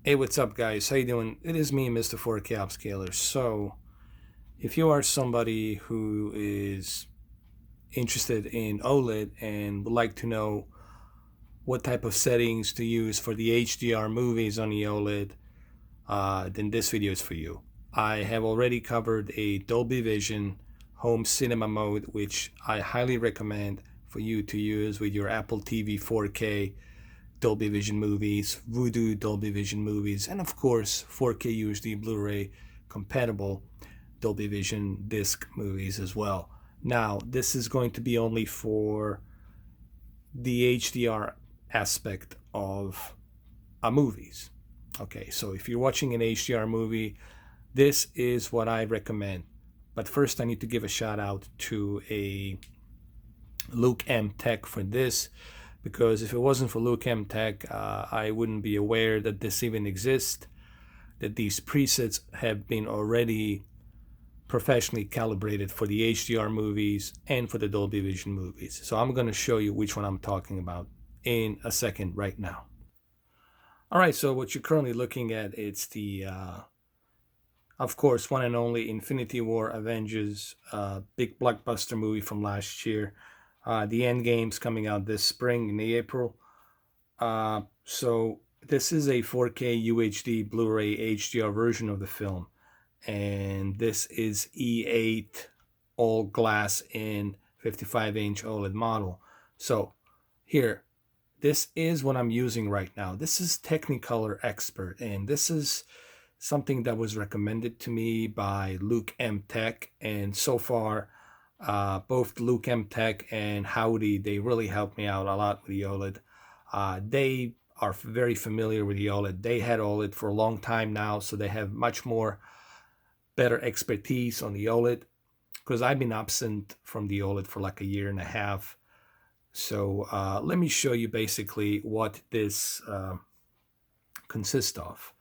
Hey, what's up, guys? How you doing? It is me, Mr. 4K Upscaler. So, if you are somebody who is interested in OLED and would like to know what type of settings to use for the HDR movies on the OLED, then this video is for you. I have already covered a Dolby Vision home cinema mode, which I highly recommend for you to use with your Apple TV 4K Dolby Vision movies, Voodoo Dolby Vision movies, and of course 4K UHD Blu-ray compatible Dolby Vision disc movies as well. Now, this is going to be only for the HDR aspect of movies. Okay, so if you're watching an HDR movie, this is what I recommend. But first, I need to give a shout out to a Luke M Tech for this, because if it wasn't for Luke M Tech, I wouldn't be aware that this even exists, that these presets have been already professionally calibrated for the HDR movies and for the Dolby Vision movies. So I'm going to show you which one I'm talking about in a second right now. All right, so what you're currently looking at, it's the, of course, one and only Infinity War Avengers, big blockbuster movie from last year. The Endgame's coming out this spring in April. So this is a 4K UHD Blu-ray HDR version of the film, and this is E8 all glass in 55-inch OLED model. So here, this is what I'm using right now. This is Technicolor Expert, and this is something that was recommended to me by Luke M Tech, and so far both Luke M Tech and Howdy, they really helped me out a lot with the OLED. They are very familiar with the OLED. They had OLED for a long time now, so they have much more better expertise on the OLED, because I've been absent from the OLED for like a year and a half. So let me show you basically what this consists of.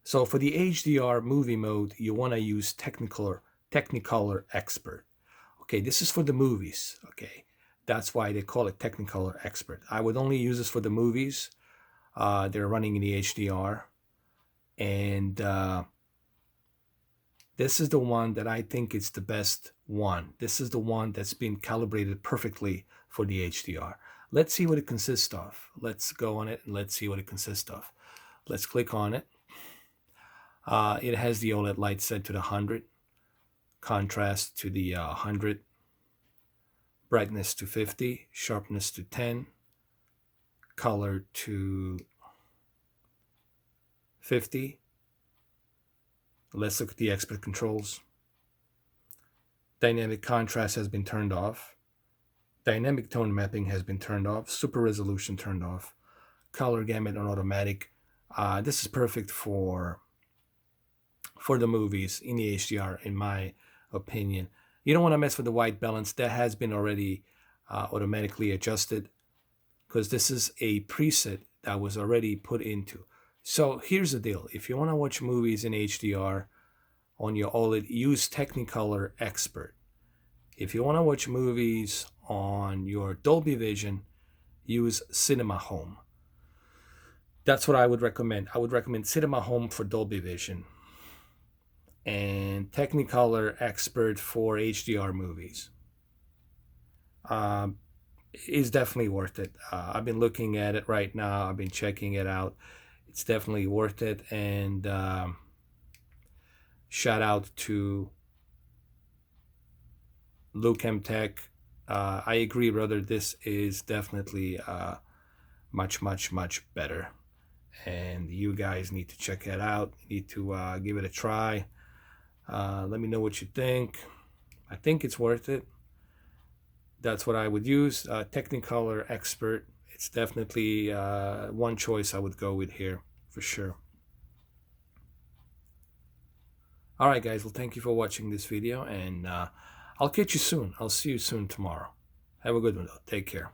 So for the HDR movie mode, you want to use Technicolor Expert. Okay, this is for the movies. Okay, that's why they call it Technicolor Expert. I would only use this for the movies. They're running in the HDR, and this is the one that I think is the best one. This is the one that's been calibrated perfectly for the HDR. Let's see what it consists of. Let's go on it and let's see what it consists of. Let's click on it. It has the OLED light set to the 100, contrast to the 100, brightness to 50, sharpness to 10, color to 50. Let's look at the expert controls. Dynamic contrast has been turned off. Dynamic tone mapping has been turned off. Super resolution turned off. Color gamut on automatic. This is perfect for the movies in the HDR, in my opinion. You don't want to mess with the white balance. That has been already automatically adjusted, because this is a preset that was already put into. So here's the deal. If you want to watch movies in HDR on your OLED, use Technicolor Expert. If you want to watch movies on your Dolby Vision, use Cinema Home. That's what I would recommend. I would recommend Cinema Home for Dolby Vision and Technicolor Expert for HDR movies. Is definitely worth it. I've been looking at it right now. I've been checking it out. It's definitely worth it. And shout out to Luke M Tech. I agree, brother. This is definitely much, much, much better. And you guys need to check it out. You need to give it a try. Let me know what you think. I think it's worth it. That's what I would use. Technicolor Expert. It's definitely one choice I would go with here for sure. All right, guys. Well, thank you for watching this video, and I'll catch you soon. I'll see you soon tomorrow. Have a good one, though. Take care.